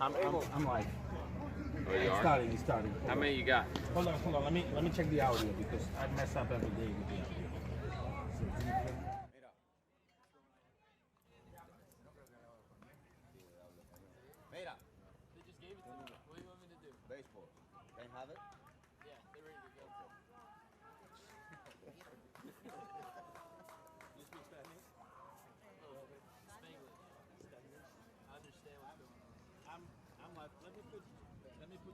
I'm live. Oh, you are? He's starting. How many you got? Hold on. Let me check the audio because I mess up every day with the audio. Mira. They just gave it to me. What do you want me to do? Baseball. Can I have it? Yeah, they're ready to go. You speak Spanish? Spanglish. I understand what's going on. I'm like, let me put the intro.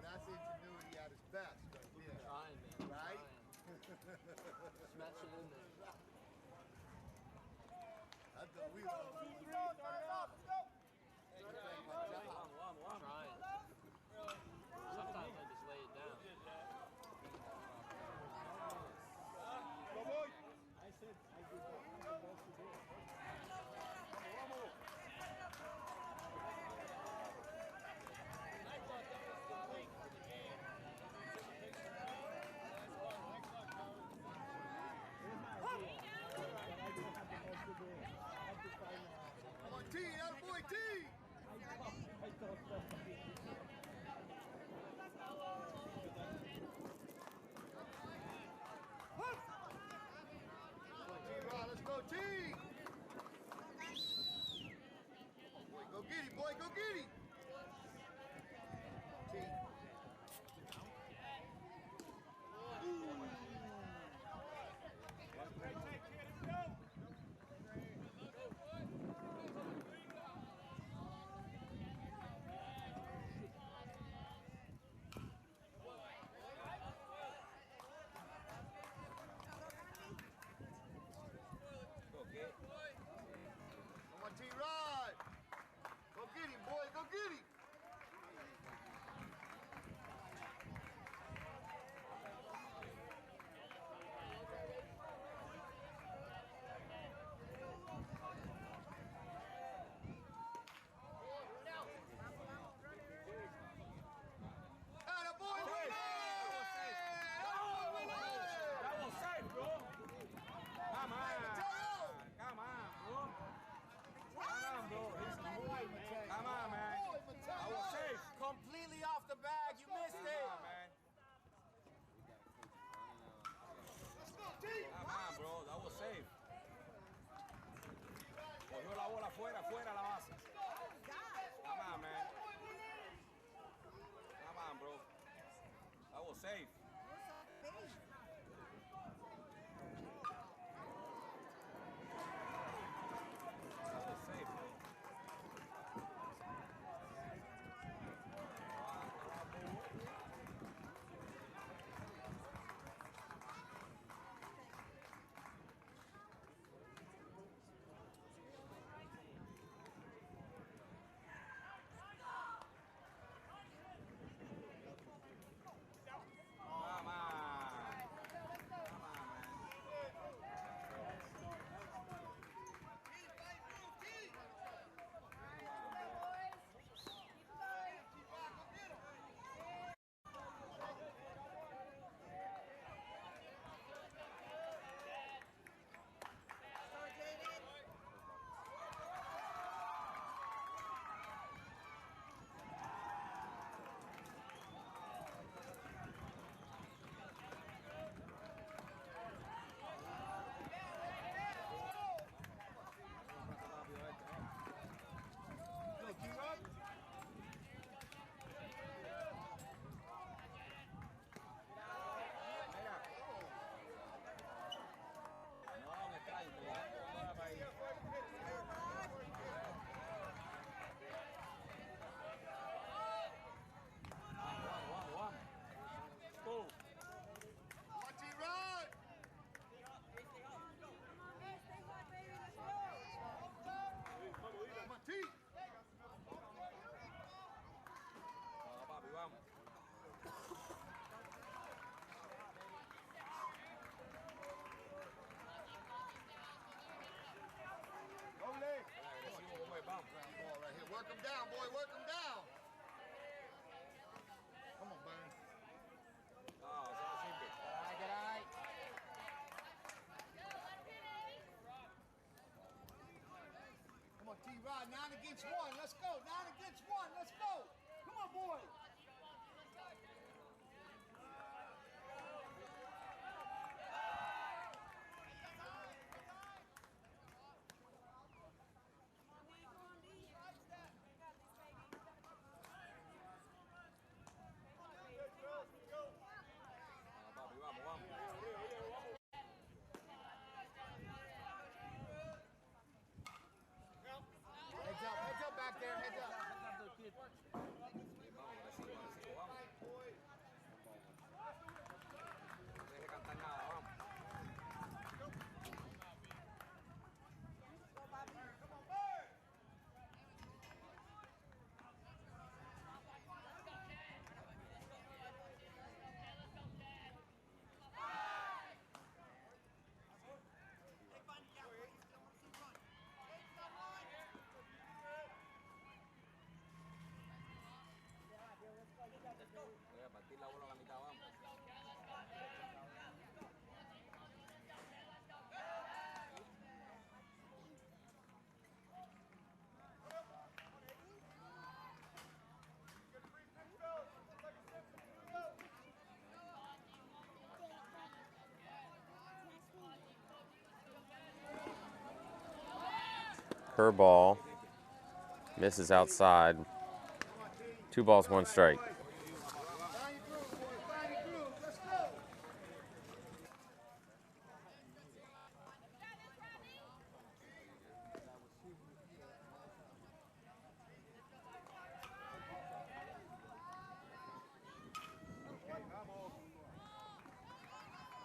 That's ingenuity at its best, right there. Trying, man. Right? Smash it in there. That's the we love. Trying. Sometimes I just lay it down. I said I did the best to do it. off the bag. You missed it. Come on, man. Come on, bro. That was safe. Cogió la bola afuera, afuera la base. Come on, man. Come on, bro. That was safe. That was safe, bro. Come on. Come on, man. No, me cae. Me la pongo para ahí. Vamos. Let's go. Come on, T-Rod. Come on, T. Vamos, papi, vamos. Agresivo como es, vamos. Ball right here. Work him down, boy. Work him down. Come on, Burn. No, eso no sirve. Come on, T-Rod. 9 against 1. Let's go. 9 against 1. Let's go. Come on, boy. Papi, vamos. Heads up back there. Heads up. Vamos, agresivo, vamos. No deje cantar nada, vamos. Voy a partir la bola a la mitad, vamos. Her ball misses outside. 2 balls, 1 strike. Find your groove, boy. Find your groove. Let's go.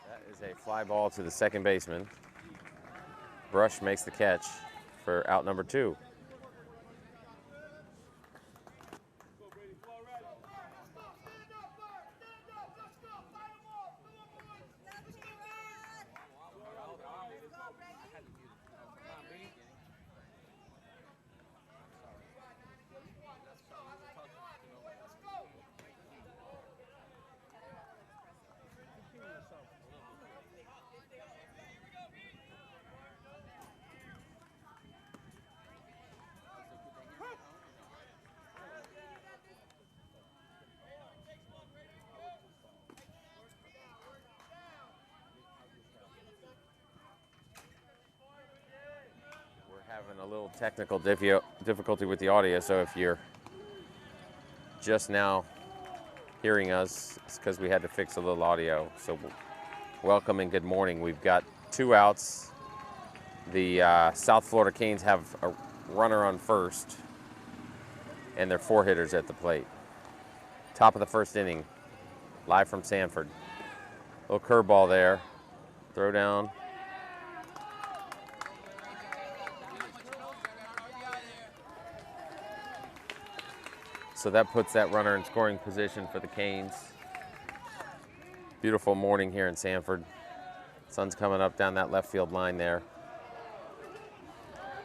That is a fly ball to the second baseman. Brush makes the catch for out number 2. little technical difficulty with the audio, so if you're just now hearing us, it's because we had to fix a little audio. So welcome and good morning. We've got 2 outs. The South Florida Canes have a runner on first, and they're 4 hitters at the plate. Top of the first inning, live from Sanford. Little curveball there, throw down. So that puts that runner in scoring position for the Canes. Beautiful morning here in Sanford. Sun's coming up down that left field line there.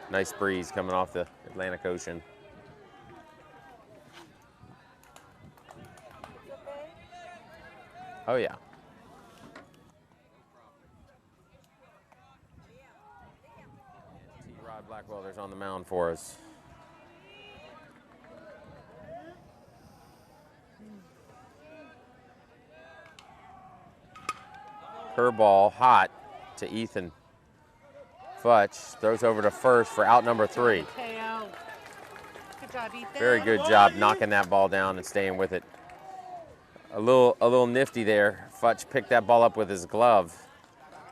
Nice breeze coming off the Atlantic Ocean. Oh yeah. T-Rod Blackwelder's on the mound for us. Curveball hot to Ethan Futch. Throws over to first for out number 3. Good job, Ethan. Very good job knocking that ball down and staying with it. A little nifty there. Futch picked that ball up with his glove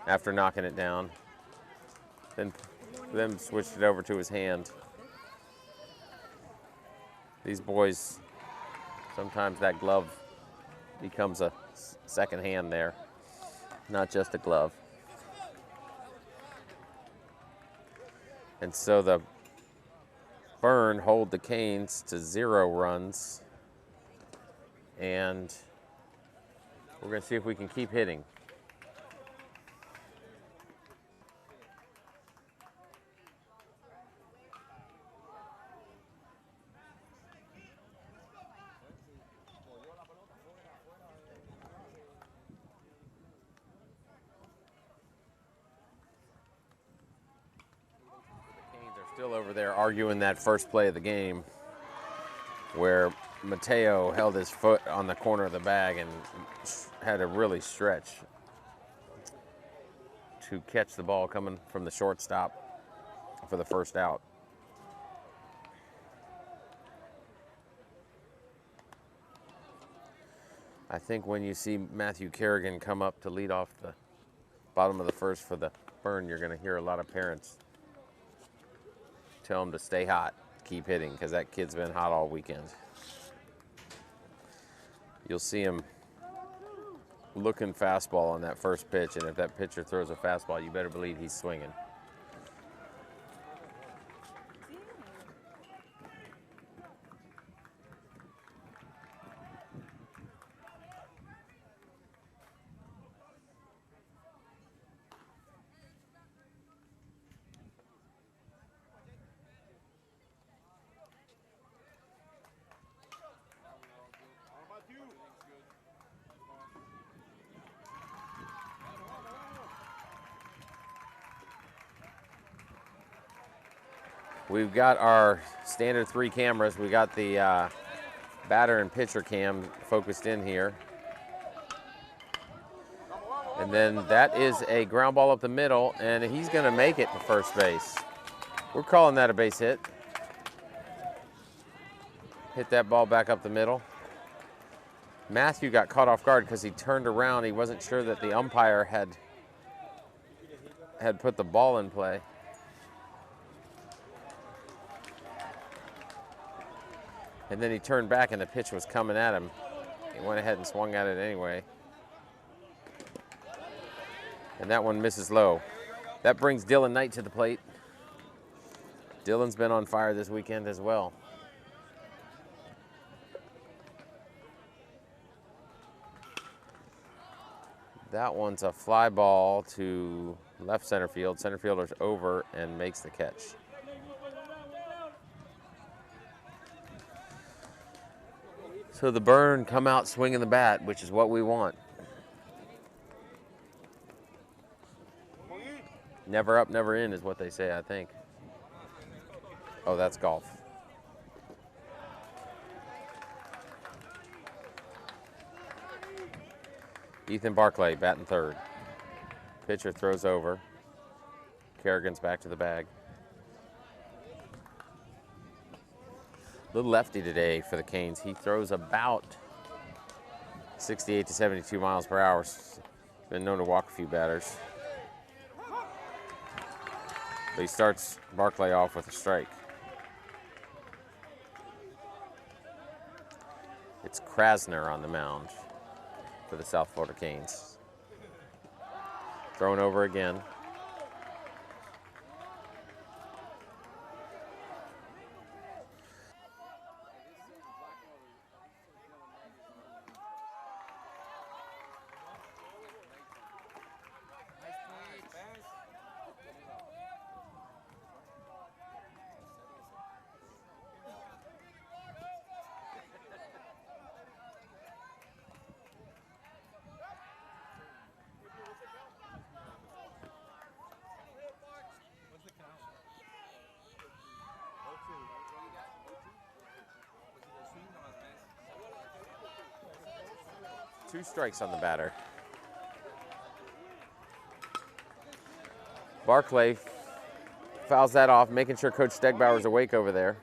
after knocking it down. Then switched it over to his hand. These boys, sometimes that glove becomes a second hand there. Not just a glove. And so the Burn hold the Canes to 0 runs. And we're going to see if we can keep hitting. Still over there arguing that first play of the game where Mateo held his foot on the corner of the bag and had to really stretch to catch the ball coming from the shortstop for the first out. I think when you see Matthew Kerrigan come up to lead off the bottom of the first for the Burn, you're going to hear a lot of parents tell him to stay hot, keep hitting, because that kid's been hot all weekend. You'll see him looking fastball on that first pitch, and if that pitcher throws a fastball, you better believe he's swinging. We've got our standard 3 cameras. We got the batter and pitcher cam focused in here. And then that is a ground ball up the middle, and he's going to make it to first base. We're calling that a base hit. Hit that ball back up the middle. Matthew got caught off guard because he turned around. He wasn't sure that the umpire had put the ball in play. And then he turned back and the pitch was coming at him. He went ahead and swung at it anyway. And that one misses low. That brings Dylan Knight to the plate. Dylan's been on fire this weekend as well. That one's a fly ball to left center field. Center fielder's over and makes the catch. So the Burn come out swinging the bat, which is what we want. Never up, never in is what they say, I think. Oh, that's golf. Ethan Barclay batting third. Pitcher throws over. Kerrigan's back to the bag. little lefty today for the Canes. He throws about 68 to 72 miles per hour. Been known to walk a few batters. But he starts Barclay off with a strike. It's Krasner on the mound for the South Florida Canes. Thrown over again. Two strikes on the batter. Barclay fouls that off, making sure Coach Stegbauer's awake over there.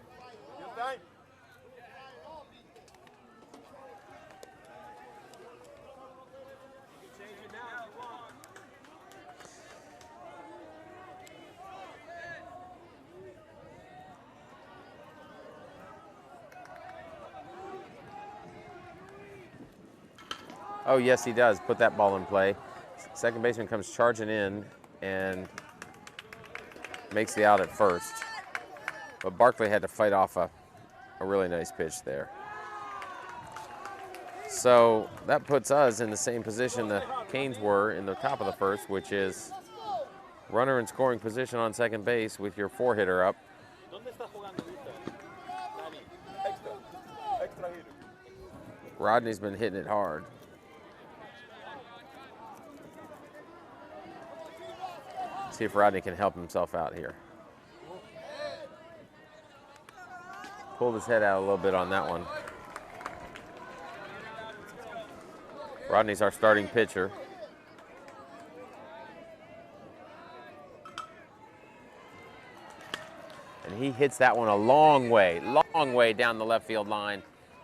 Oh, yes, he does. Put that ball in play. Second baseman comes charging in and makes the out at first. But Barclay had to fight off a really nice pitch there. So that puts us in the same position the Canes were in the top of the first, which is runner in scoring position on second base with your four-hitter up. Rodney's been hitting it hard. See if Rodney can help himself out here. Pulled his head out a little bit on that one. Rodney's our starting pitcher. And he hits that one a long way down the left field line.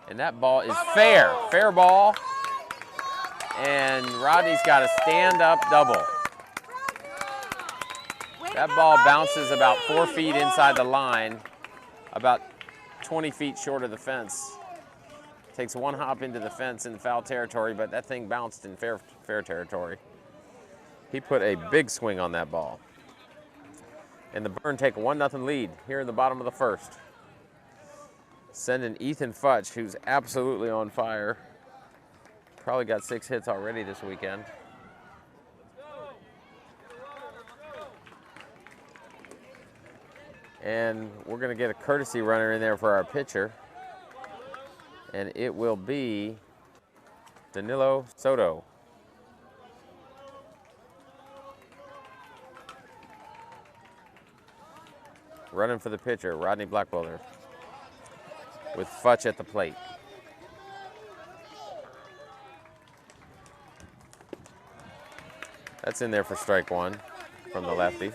And that ball is fair ball. And Rodney's got a stand-up double. That ball bounces about 4 feet inside the line, about 20 feet short of the fence. Takes one hop into the fence in foul territory, but that thing bounced in fair territory. He put a big swing on that ball. And the Burn take a 1-0 lead here in the bottom of the first. Sending Ethan Futch, who's absolutely on fire. Probably got 6 hits already this weekend. And we're going to get a courtesy runner in there for our pitcher. And it will be Danilo Soto. Running for the pitcher, Rodney Blackwelder, with Futch at the plate. That's in there for strike one from the lefty.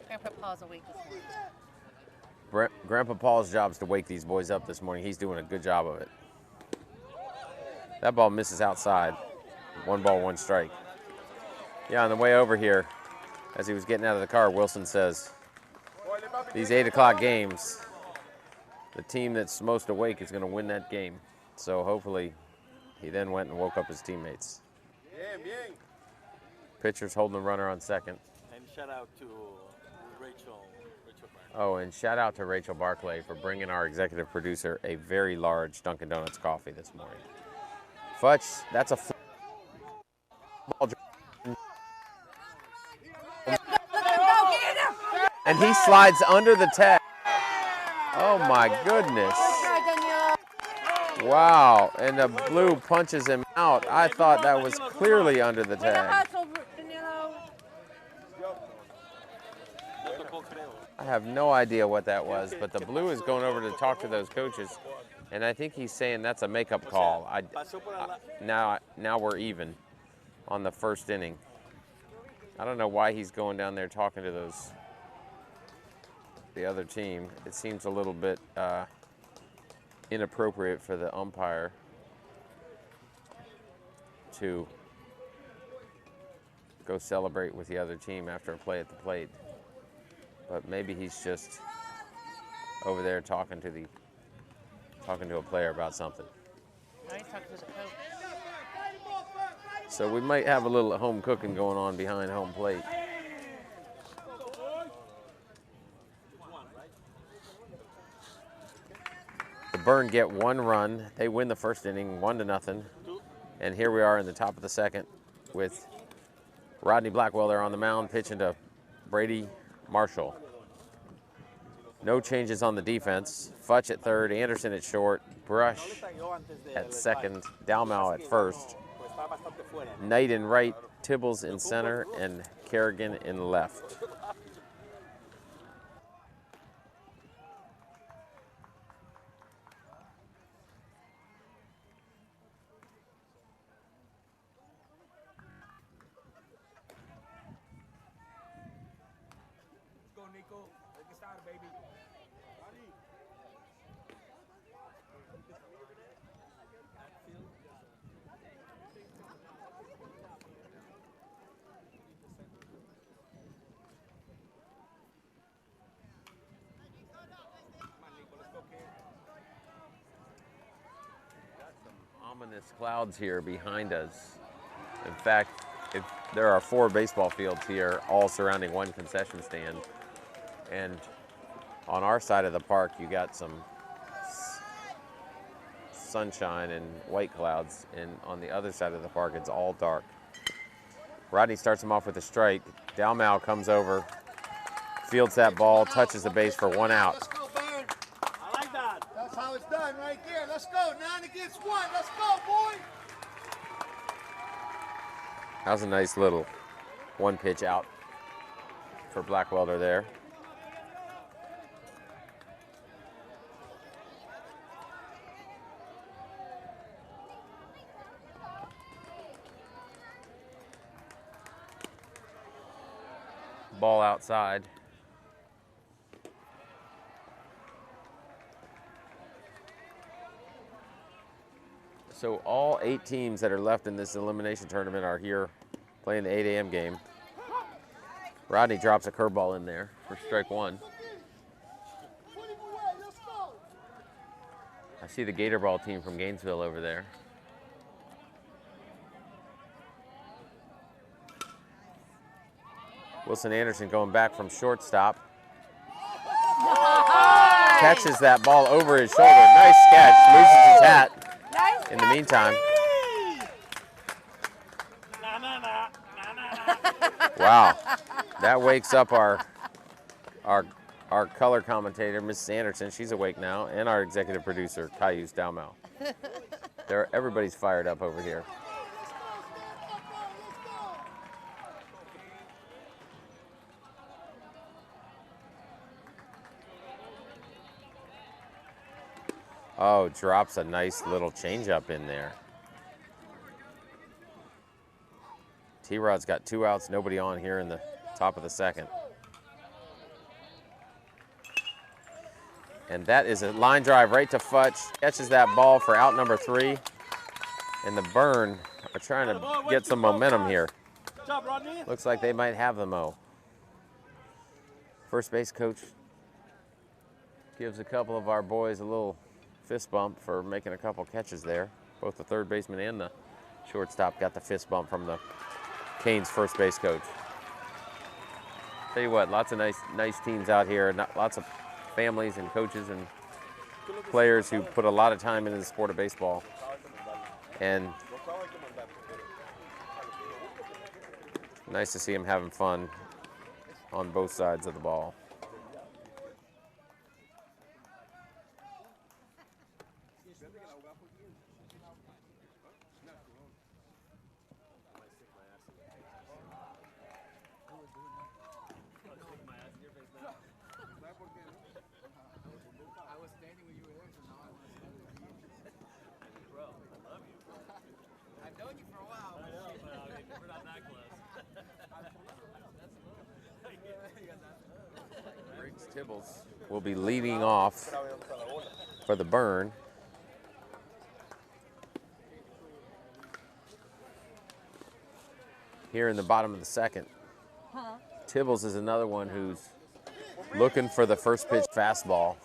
Grandpa Paul's awake this morning. Grandpa Paul's job is to wake these boys up this morning. He's doing a good job of it. That ball misses outside. 1 ball, 1 strike. Yeah, on the way over here, as he was getting out of the car, Wilson says, these 8 o'clock games, the team that's most awake is going to win that game. So hopefully he then went and woke up his teammates. Pitcher's holding the runner on second. And shout out to Rachel Barclay. Oh, and shout out to Rachel Barclay for bringing our executive producer a very large Dunkin' Donuts coffee this morning. Futch, that's a ball. And he slides under the tag. Oh my goodness. Wow, and the blue punches him out. I thought that was clearly under the tag. I have no idea what that was, but the blue is going over to talk to those coaches, and I think he's saying that's a makeup call. Now we're even on the first inning. I don't know why he's going down there talking to those the other team. It seems a little bit inappropriate for the umpire to go celebrate with the other team after a play at the plate. But maybe he's just over there talking to a player about something. Now he's talking to the coach. So we might have a little home cooking going on behind home plate. The Burn get 1 run. They win the first inning 1-0. And here we are in the top of the second with Rodney Blackwell there on the mound pitching to Brady Marshall. No changes on the defense. Futch at third, Anderson at short, Brush at second, Dalmau at first, Knight in right, Tibbles in center, and Kerrigan in left. Let's go, Nico. Let's get started, baby. Ominous clouds here behind us. In fact, there are 4 baseball fields here, all surrounding one concession stand. And on our side of the park, you got some sunshine and white clouds. And on the other side of the park, it's all dark. Rodney starts him off with a strike. Dalmau comes over, fields that ball, touches the base for 1 out. Let's go, Burn. I like that. That's how it's done right there. Let's go. 9 against 1. Let's go, boy. That was a nice little 1-pitch out for Blackwelder there. Ball outside. So all 8 teams that are left in this elimination tournament are here playing the 8 a.m. game. Rodney drops a curveball in there for strike 1. I see the Gator Ball team from Gainesville over there. Wilson Anderson going back from shortstop. Catches that ball over his shoulder. Nice catch. Loses his hat. In the meantime. Wow. That wakes up our color commentator, Mrs. Anderson. She's awake now. And our executive producer, Cayuse Dalmau. Everybody's fired up over here. Oh, drops a nice little changeup in there. T-Rod's got 2 outs, nobody on here in the top of the second. And that is a line drive right to Futch. Catches that ball for out number 3. And the Burn are trying to get some momentum here. Good job, Rodney. Looks like they might have the mo. First base coach gives a couple of our boys a little fist bump for making a couple catches there. Both the third baseman and the shortstop got the fist bump from the Canes first base coach. Tell you what, lots of nice teams out here, lots of families and coaches and players who put a lot of time into the sport of baseball. And nice to see them having fun on both sides of the ball. Tibbles will be leading off for the Burn. Here in the bottom of the second. Tibbles is another one who's looking for the first pitch fastball.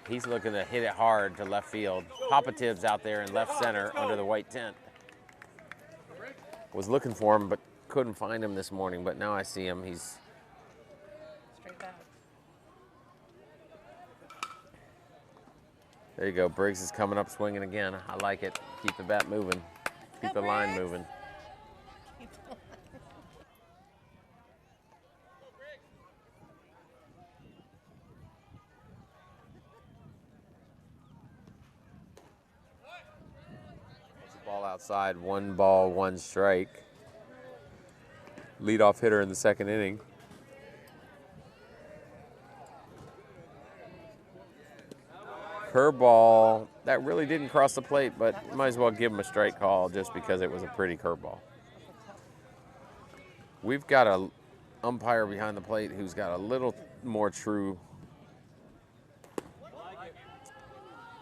He's looking to hit it hard to left field. Papa Tibbs out there in left center under the white tent. Was looking for him, but couldn't find him this morning, but now I see him. He's Straight back. there you go. Briggs is coming up swinging again. I like it. Keep the bat moving. Keep the line moving. Ball outside, 1 ball, 1 strike. Leadoff hitter in the second inning. Curveball, that really didn't cross the plate, but might as well give him a strike call just because it was a pretty curveball. We've got an umpire behind the plate who's got a little more true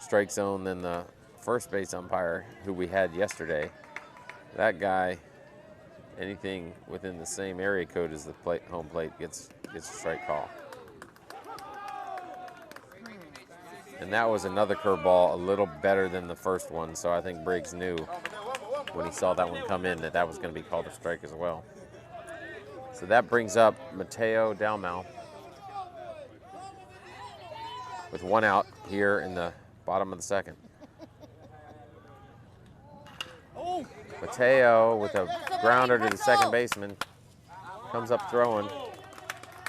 strike zone than the first base umpire who we had yesterday. That guy, anything within the same area code as the plate, home plate gets a strike call. And that was another curveball, a little better than the first one, so I think Briggs knew when he saw that one come in that was going to be called a strike as well. So that brings up Mateo Dalmau with 1 out here in the bottom of the second. Mateo with a grounder to the second baseman. Comes up throwing.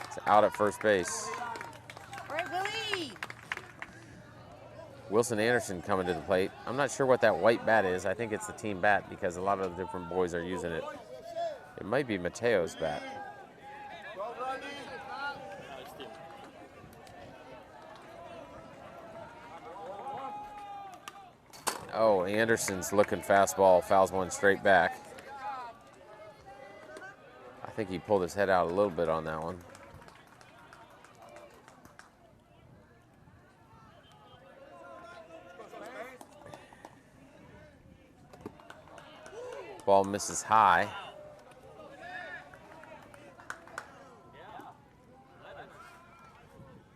It's out at first base. All right, Willie. Wilson Anderson coming to the plate. I'm not sure what that white bat is. I think it's the team bat because a lot of the different boys are using it. It might be Mateo's bat. Oh, Anderson's looking fastball, fouls one straight back. I think he pulled his head out a little bit on that one. Ball misses high.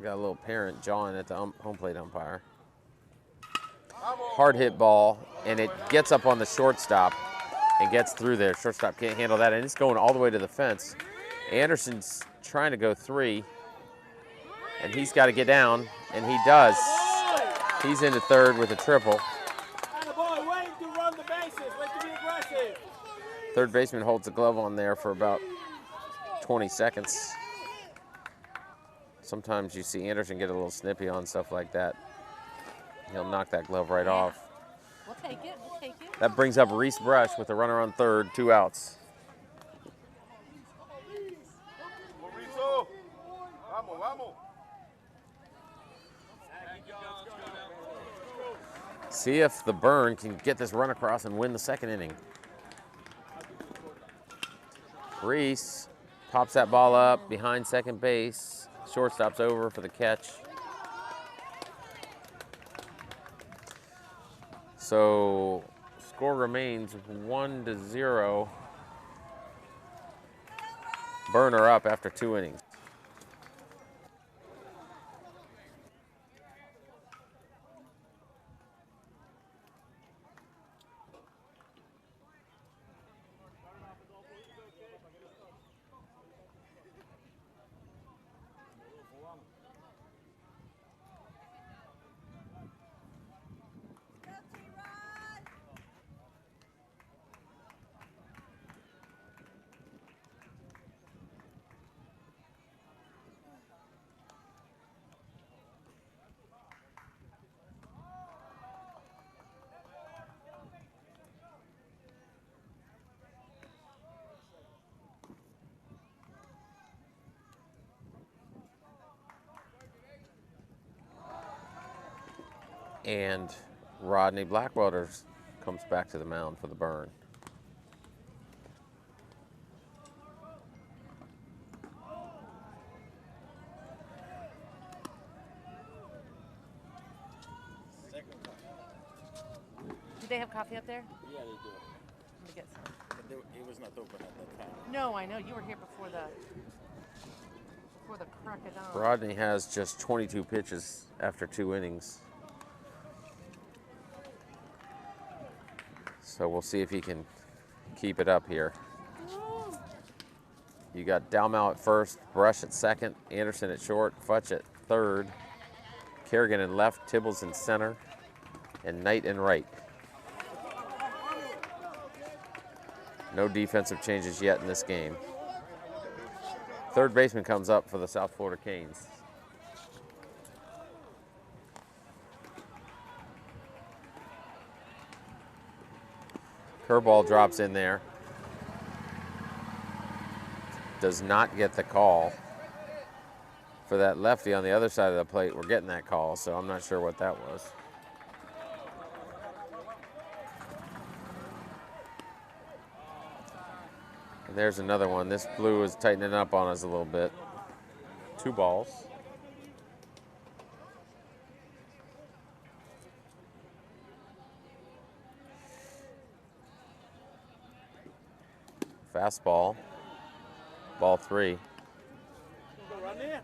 Got a little parent jawing at the home plate umpire. Hard hit ball, and it gets up on the shortstop and gets through there. Shortstop can't handle that, and it's going all the way to the fence. Anderson's trying to go 3, and he's got to get down, and he does. He's into third with a triple. Third baseman holds the glove on there for about 20 seconds. Sometimes you see Anderson get a little snippy on stuff like that. He'll knock that glove right off. We'll take it. We'll take it. That brings up Reese Brush with a runner on third, 2 outs. See if the Burn can get this run across and win the second inning. Reese pops that ball up behind second base. Shortstop's over for the catch. So score remains 1-0. Burner up after 2 innings. And Rodney Blackwelder comes back to the mound for the Burn. Do they have coffee up there? Yeah, they do. Let me get some. But it was not open at that time. No, I know. You were here before the crack of dawn. Rodney has just 22 pitches after 2 innings. So we'll see if he can keep it up here. You got Dalmau at first, Brush at second, Anderson at short, Futch at third, Kerrigan in left, Tibbles in center, and Knight in right. No defensive changes yet in this game. Third baseman comes up for the South Florida Canes. Curveball drops in there. Does not get the call. For that lefty on the other side of the plate, we're getting that call, so I'm not sure what that was. And there's another one. This blue is tightening up on us a little bit. 2 balls. Fastball. Ball 3.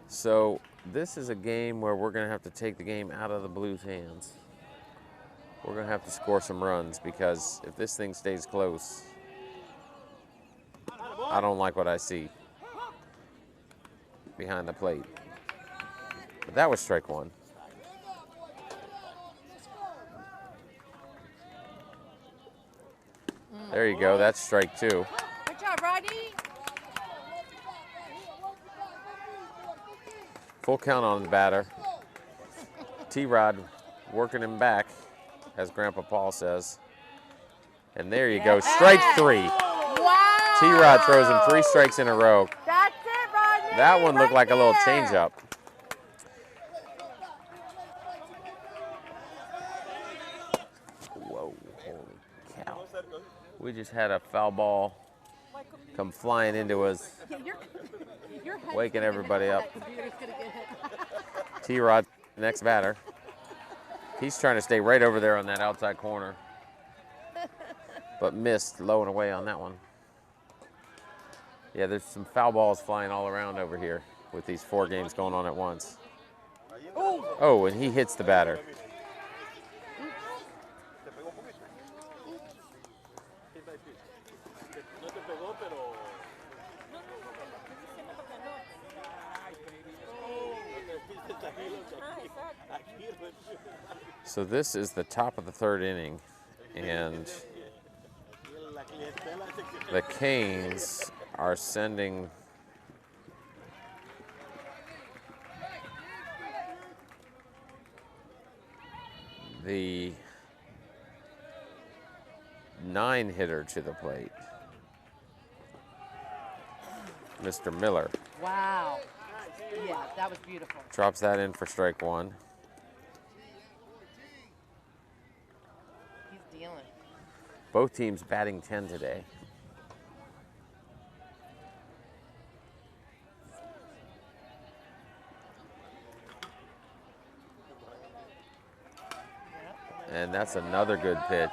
So this is a game where we're going to have to take the game out of the Blues' hands. We're going to have to score some runs because if this thing stays close, I don't like what I see behind the plate. But that was strike 1. There you go. That's strike 2. Good job, Rodney. Full count on the batter. T-Rod working him back, as Grandpa Paul says. And there you go. Strike 3. Wow. T-Rod throws him 3 strikes in a row. That's it, Rodney. That one looked Right like a little there. changeup. Whoa, holy cow. We just had a foul ball come flying into us, Your head's waking gonna everybody hit. up. That computer's gonna get hit. T-Rod, next batter. He's trying to stay right over there on that outside corner, but missed low and away on that one. Yeah, there's some foul balls flying all around over here with these 4 games going on at once. Oh, and he hits the batter. So this is the top of the 3rd inning, and the Canes are sending the 9-hitter to the plate, Mr. Miller. Wow. Yeah, that was beautiful. Drops that in for strike 1. He's dealing. Both teams batting 10 today. And that's another good pitch.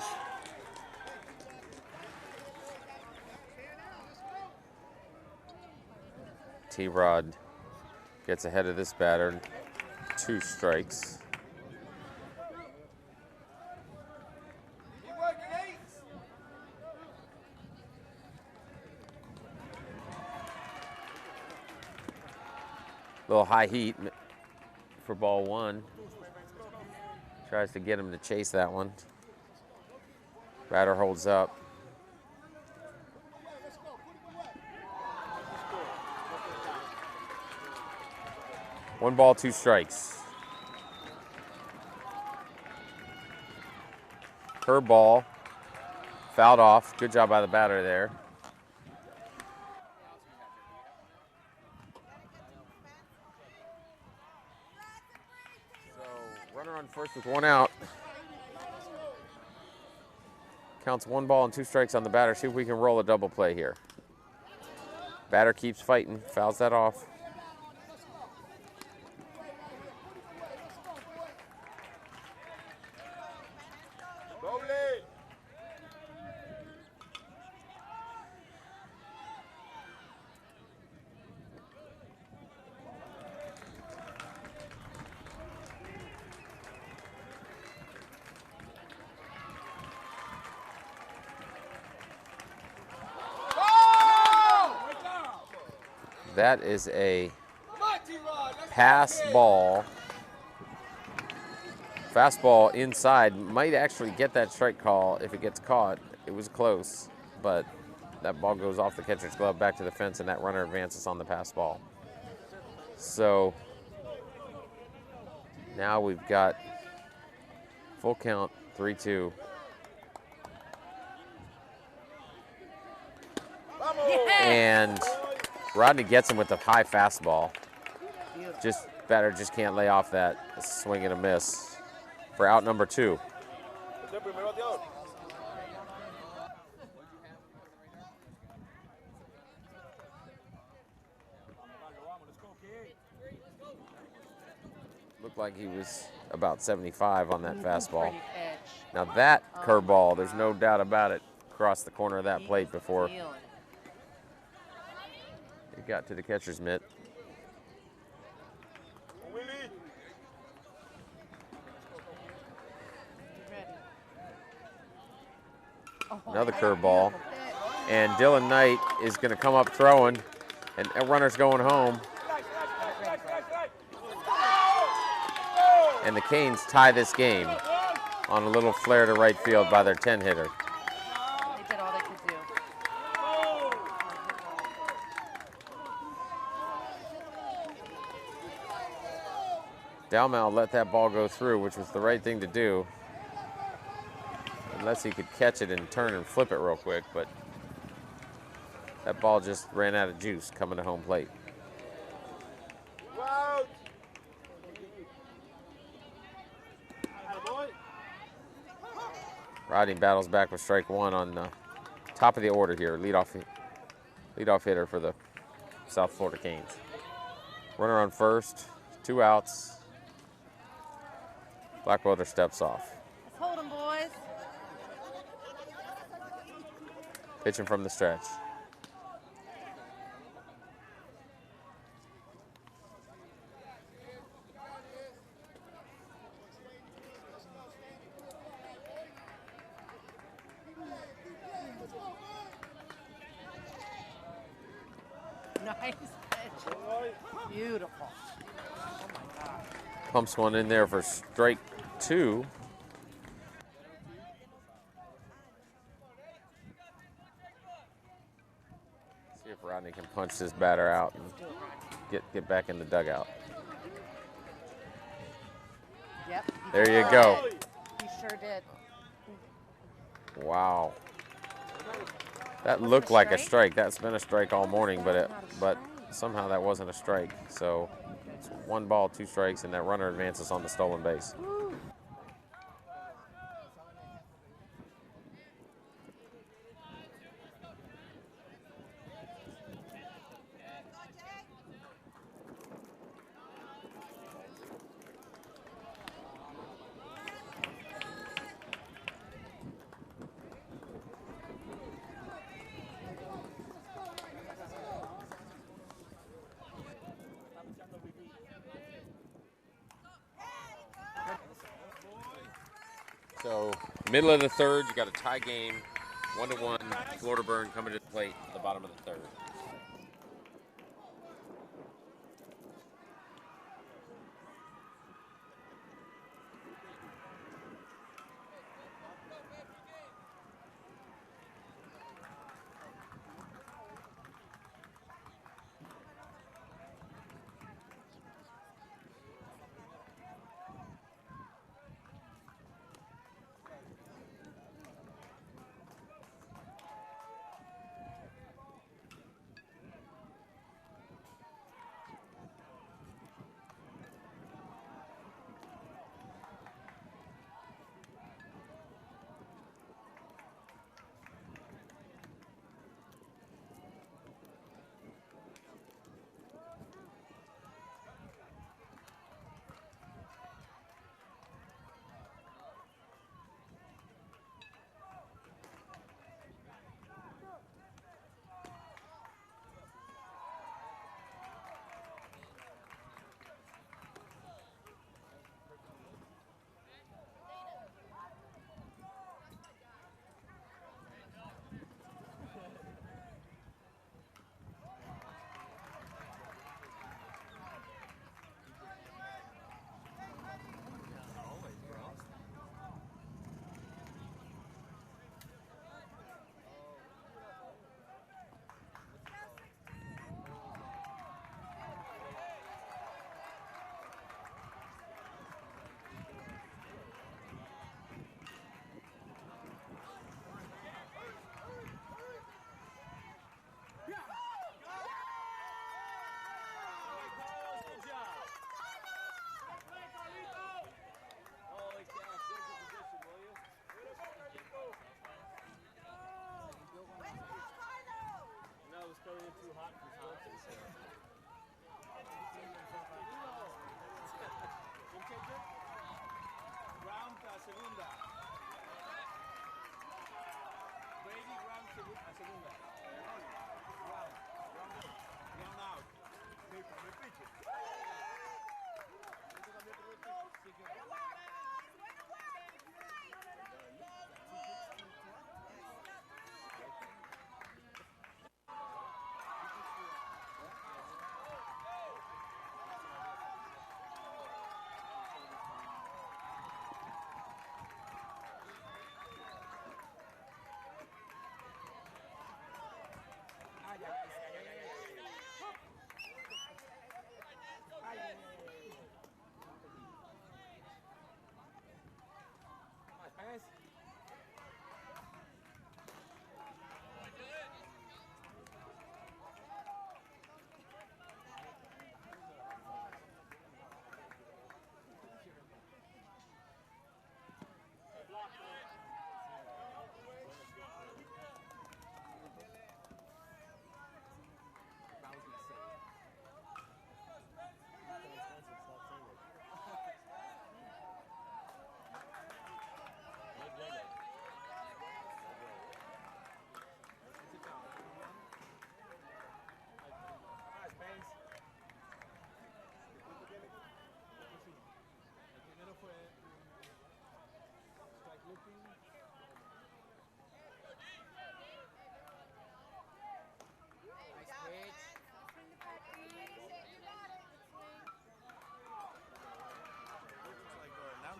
T-Rod gets ahead of this batter. 2 strikes. Little high heat for ball 1. Tries to get him to chase that one. Batter holds up. One ball, 2 strikes. Curveball, fouled off. Good job by the batter there. So runner on first with 1 out. Counts 1 ball and 2 strikes on the batter. See if we can roll a double play here. Batter keeps fighting, fouls that off. That is a pass ball. Fastball inside might actually get that strike call if it gets caught. It was close, but that ball goes off the catcher's glove back to the fence, and that runner advances on the pass ball. So now we've got full count, 3-2. And Rodney gets him with a high fastball. Just batter just can't lay off that swing and a miss for out number 2. Looked like he was about 75 on that fastball. Now that curveball, there's no doubt about it, crossed the corner of that plate before it got to the catcher's mitt. Another curveball. And Dylan Knight is going to come up throwing, and a runner's going home. And the Canes tie this game on a little flare to right field by their 10-hitter. They did all they could do. Dalmau let that ball go through, which was the right thing to do. Unless he could catch it and turn and flip it real quick, but that ball just ran out of juice coming to home plate. Rodney battles back with strike 1 on the top of the order here. Leadoff hitter for the South Florida Canes. Runner on first, 2 outs. Blackwelder steps off. Let's hold them, boys. Pitching from the stretch. Nice pitch. Beautiful. Oh my God. Pumps one in there for strike 2. See if Rodney can punch this batter out and get back in the dugout. Yep. There you go. He sure did. Wow. That looked like a strike. That's been a strike all morning, but somehow that wasn't a strike. So it's 1 ball, 2 strikes, and that runner advances on the stolen base. So middle of the third, you got a tie game, 1-1. Florida Burn coming to the plate at the bottom of the third.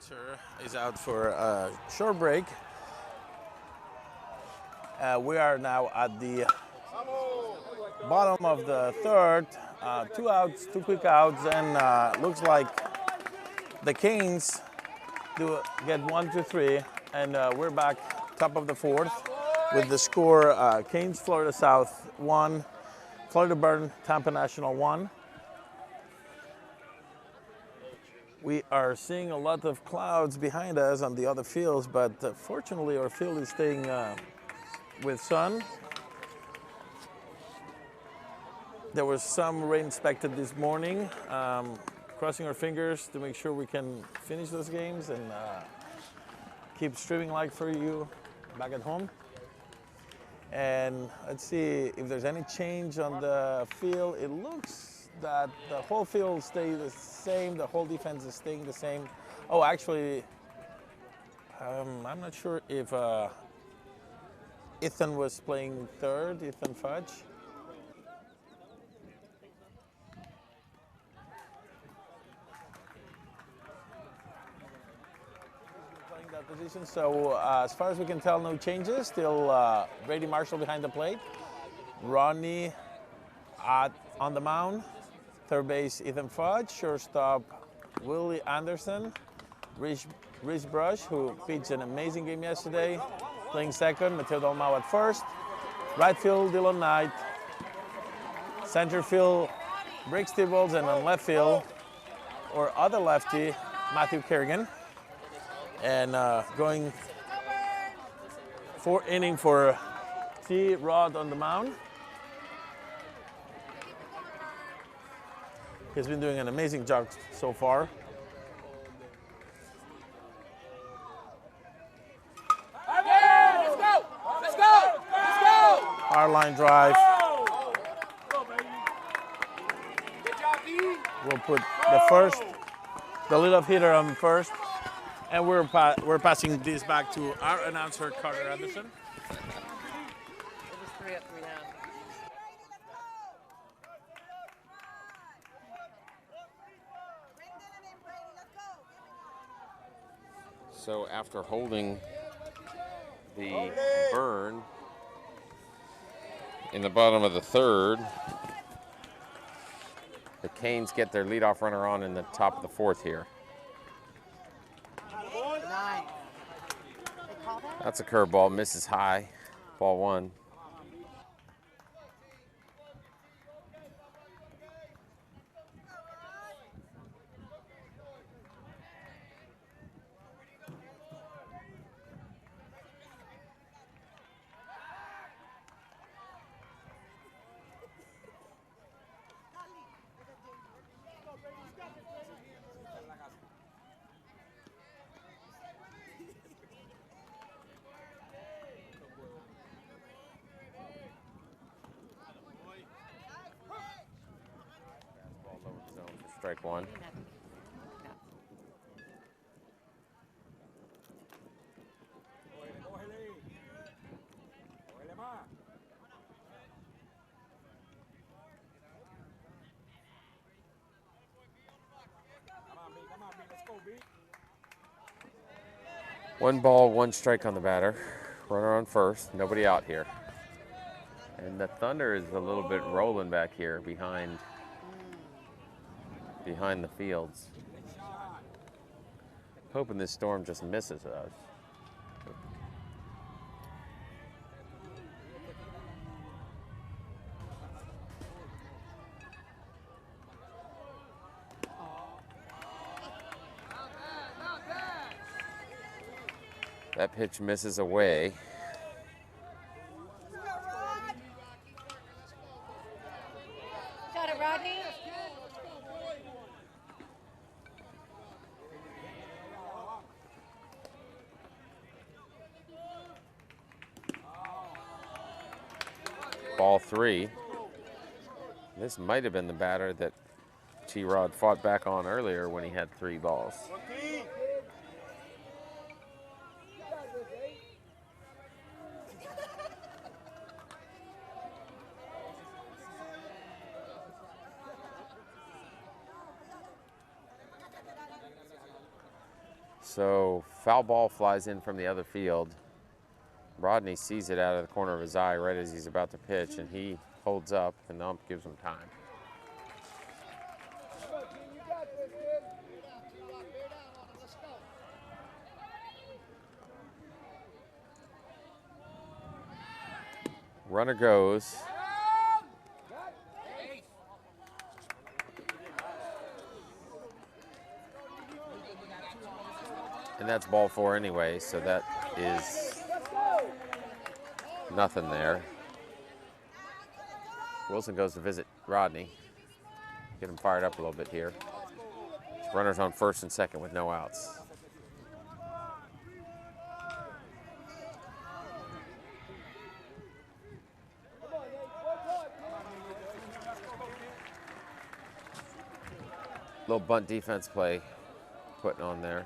announcer is out for a short break. We are now at the bottom of the third. 2 outs, 2 quick outs, and looks like the Canes do get 1, 2, 3, and we're back top of the fourth with the score: Canes, Florida South 1, Florida Burn, Tampa National 1. We are seeing a lot of clouds behind us on the other fields, but fortunately our field is staying with sun. There was some rain expected this morning. Crossing our fingers to make sure we can finish those games and keep streaming live for you back at home. And let's see if there's any change on the field. It looks that the whole field stays the same. The whole defense is staying the same. Oh, actually, I'm not sure if Ethan was playing third, Ethan Fudge. Playing that position. So as far as we can tell, no changes. Still Brady Marshall behind the plate. Ronnie on the mound. Third base, Ethan Fudge. Shortstop, Willie Anderson. Rich Brush, who pitched an amazing game yesterday, playing second. Mateo Dalmau at first. Right field, Dylan Knight. Center field, Rick Stibbles, and on left field, or other lefty, Matthew Kerrigan. And going 4th inning for T. Rod on the mound. He's been doing an amazing job so far. Hard line drive. We'll put the leadoff hitter on first, and we're passing this back to our announcer, Carter Anderson. It was 3 up, 3 down. So after holding the burn in the bottom of the third, the Canes get their leadoff runner on in the top of the fourth here. 9. They call that? That's a curveball, misses high, ball 1. Strike 1. One ball, 1 strike on the batter. Runner on first, nobody out here. And the Thunder is a little bit rolling back here behind the fields. Hoping this storm just misses us. That pitch misses away. Got it, Rodney. Ball 3. This might have been the batter that T-Rod fought back on earlier when he had 3 balls. So foul ball flies in from the other field. Rodney sees it out of the corner of his eye right as he's about to pitch, and he holds up, and the ump gives him time. Runner goes. And that's ball 4 anyway, so that is nothing there. Wilson goes to visit Rodney. Get him fired up a little bit here. Runners on first and second with no outs. Little bunt defense play putting on there.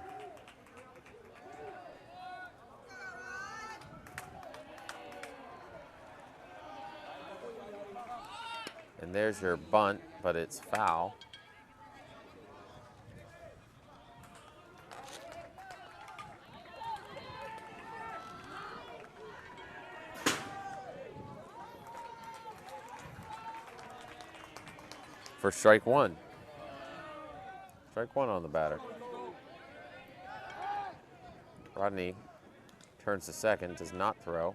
And there's your bunt, but it's foul. For strike 1. Strike 1 on the batter. Rodney turns to second, does not throw.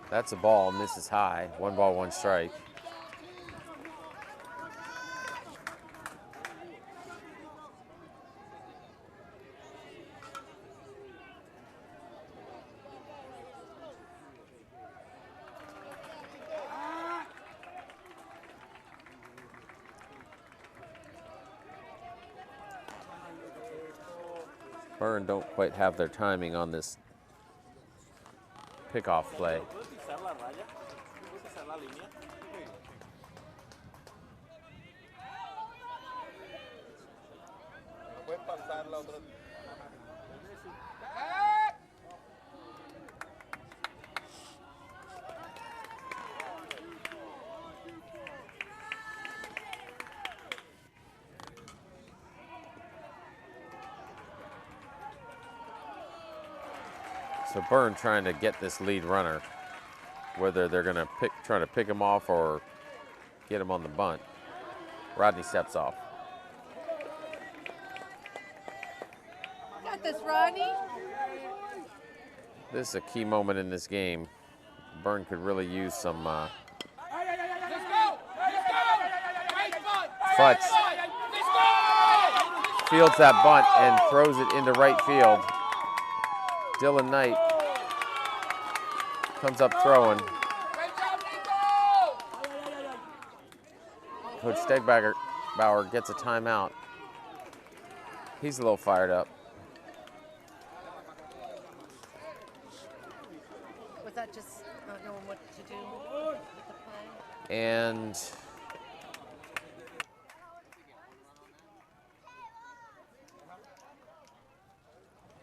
That's a ball, misses high. 1 ball, 1 strike. Burn don't quite have their timing on this pickoff play. So Byrne trying to get this lead runner, whether they're going to try to pick him off or get him on the bunt. Rodney steps off. Got this, Rodney. This is a key moment in this game. Byrne could really use some Futz fields that bunt and throws it into right field. Dylan Knight comes up throwing. Coach Stegbauer gets a timeout. He's a little fired up. Was that just not knowing what to do with the play?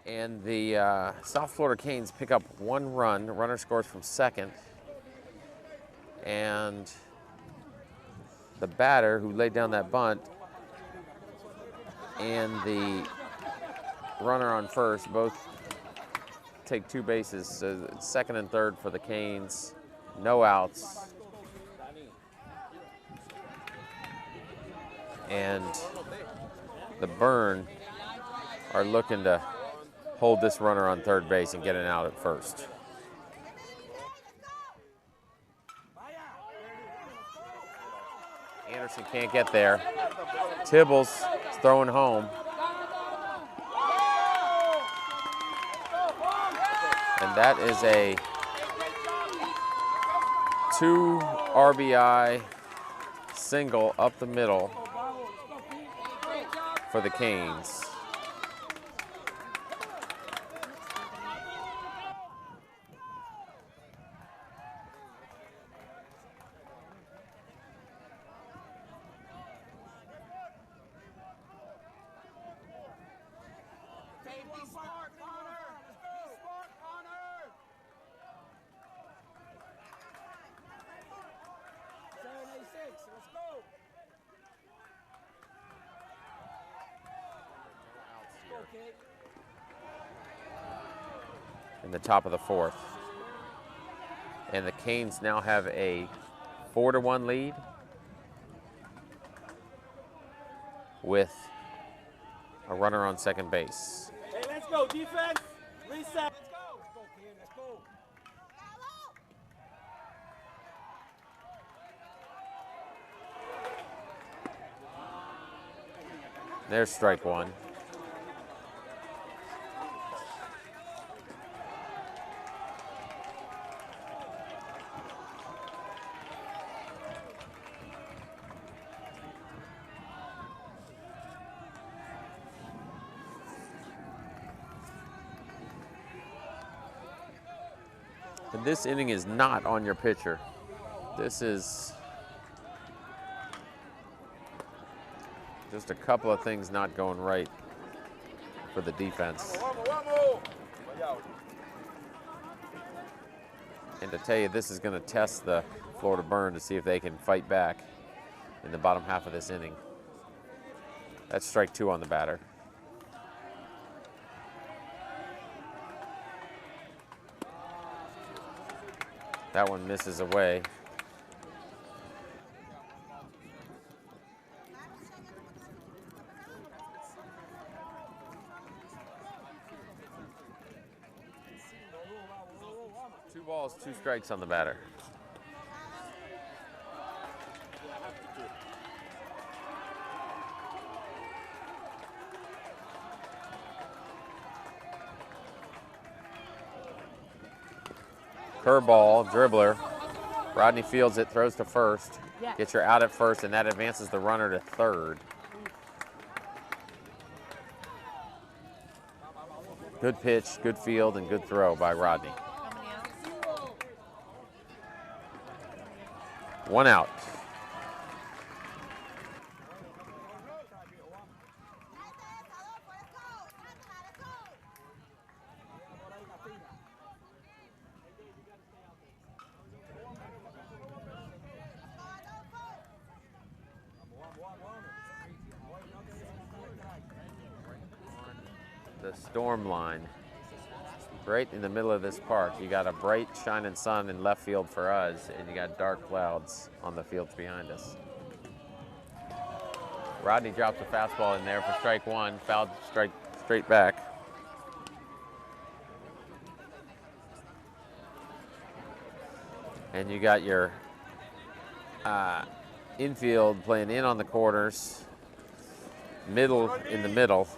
And the South Florida Canes pick up 1 run. The runner scores from second. And the batter who laid down that bunt and the runner on first both take 2 bases. So it's second and third for the Canes. No outs. And the Burn are looking to hold this runner on third base and get an out at first. Anderson can't get there. Tibbles is throwing home. And that is a 2 RBI single up the middle for the Canes. in the top of the fourth. And the Canes now have a 4-1 lead with a runner on second base. Hey, let's go, defense. Reset. Let's go. Let's go, kid. Let's go. There's strike one. But this inning is not on your pitcher. This is just a couple of things not going right for the defense. And to tell you, this is going to test the Florida Burn to see if they can fight back in the bottom half of this inning. That's strike two on the batter. That one misses away. Two balls, two strikes on the batter. Curveball, dribbler. Rodney fields it, throws to first. Gets your out at first, and that advances the runner to third. Good pitch, good field, and good throw by Rodney. One out. The storm line, right in the middle of this park. You got a bright shining sun in left field for us, and you got dark clouds on the fields behind us. Rodney drops a fastball in there for strike one, fouled strike straight back. And you got your infield playing in on the corners, middle in the middle,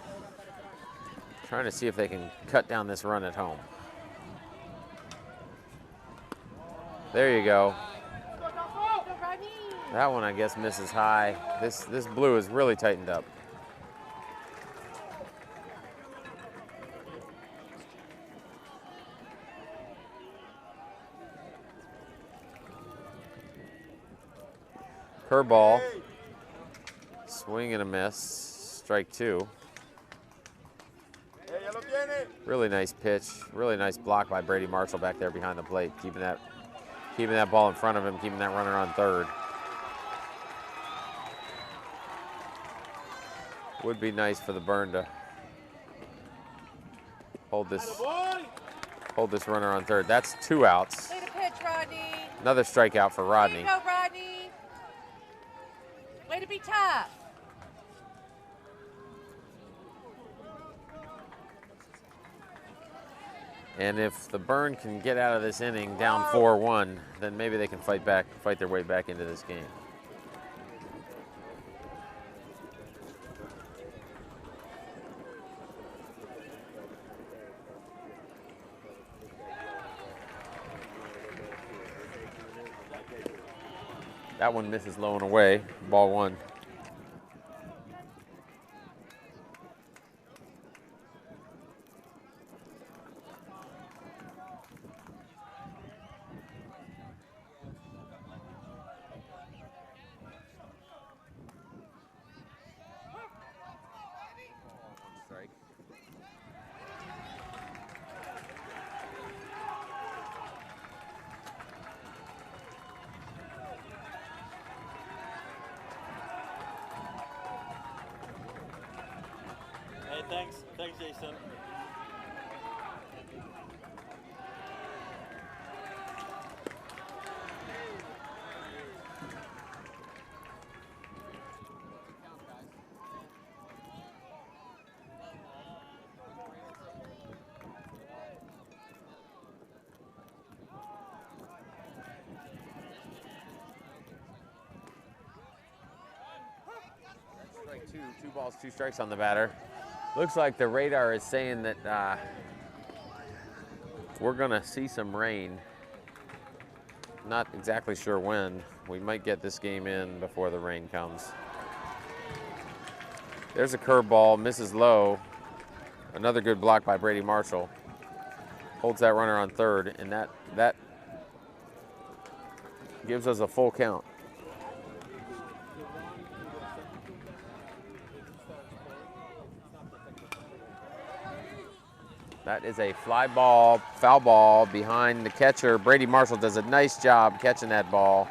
trying to see if they can cut down this run at home. There you go. That one, I guess, misses high. This blue is really tightened up. Curveball, swing and a miss, strike two. Really nice pitch, really nice block by Brady Marshall back there behind the plate, keeping that ball in front of him, keeping that runner on third. Would be nice for the Burn to hold this runner on third. That's two outs. Way to pitch, Rodney. Another strikeout for Rodney. Way to go, Rodney. Way to be tough. And if the Burn can get out of this inning down 4-1, then maybe they can fight their way back into this game. That one misses low and away, ball one. thanks, Jason. Strike two, 2 balls, 2 strikes on the batter. Looks like the radar is saying that we're gonna see some rain. Not exactly sure when. We might get this game in before the rain comes. There's a curveball, misses low. Another good block by Brady Marshall. Holds that runner on third, and that gives us a full count. That is a fly ball, foul ball behind the catcher. Brady Marshall does a nice job catching that ball.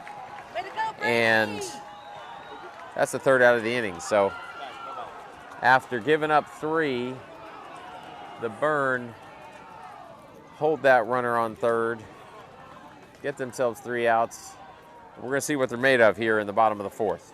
Way to go, Brady! And that's the third out of the inning. So after giving up 3, the Burn hold that runner on third, get themselves 3 outs. We're gonna see what they're made of here in the bottom of the 4th.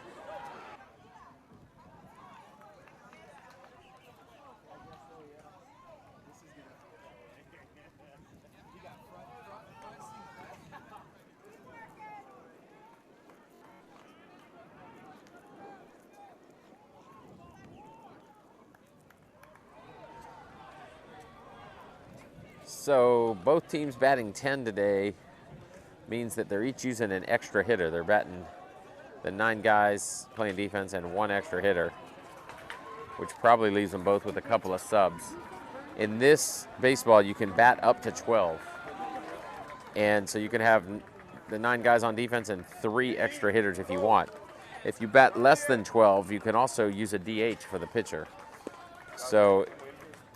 So both teams batting 10 today means that they're each using an extra hitter. They're batting the 9 guys playing defense and 1 extra hitter, which probably leaves them both with a couple of subs. In this baseball, you can bat up to 12. And so you can have the 9 guys on defense and 3 extra hitters if you want. If you bat less than 12, you can also use a DH for the pitcher. So,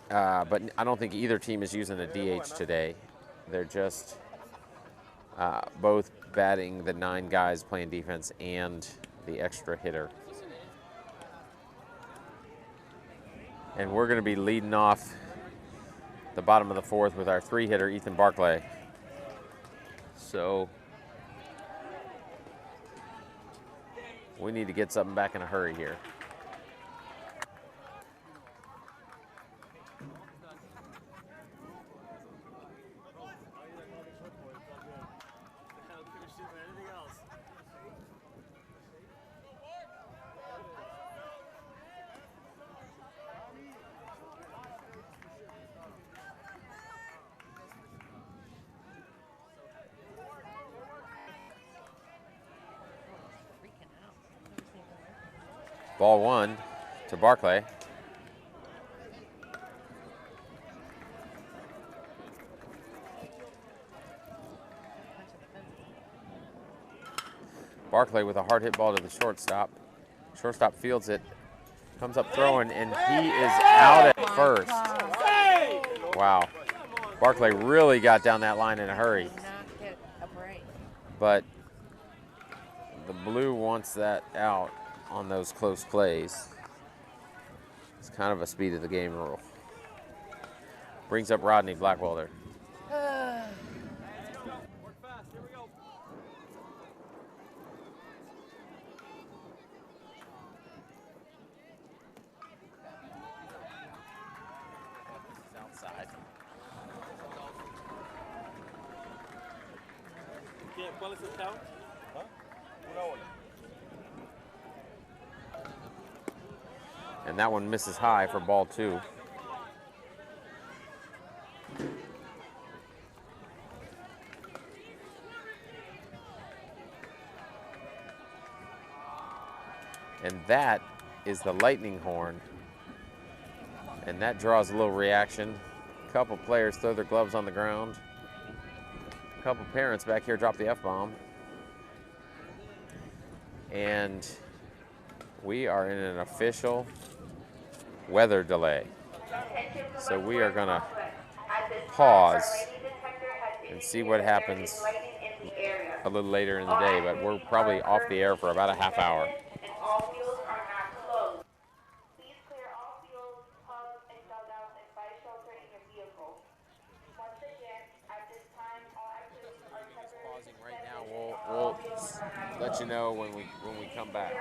but I don't think either team is using a DH today. They're just both batting the 9 guys playing defense and the extra hitter. And we're going to be leading off the bottom of the 4th with our 3 hitter, Ethan Barclay. So we need to get something back in a hurry here. Ball 1 to Barclay. Barclay with a hard hit ball to the shortstop. Shortstop fields it, comes up throwing, and he is out at first. Wow. Barclay really got down that line in a hurry. Not get a break. But the blue wants that out on those close plays. It's kind of a speed of the game rule. Brings up Rodney Blackwelder. Outside. ¿Cuál es el count? And that one misses high for ball 2. And that is the lightning horn. And that draws a little reaction. A couple players throw their gloves on the ground. A couple parents back here drop the F-bomb. And we are in an official weather delay. So we are gonna pause and see what happens a little later in the day, but we're probably off the air for about a half hour. And all fields are not closed. Please clear all fields, pubs, and we'll let you know when we come back.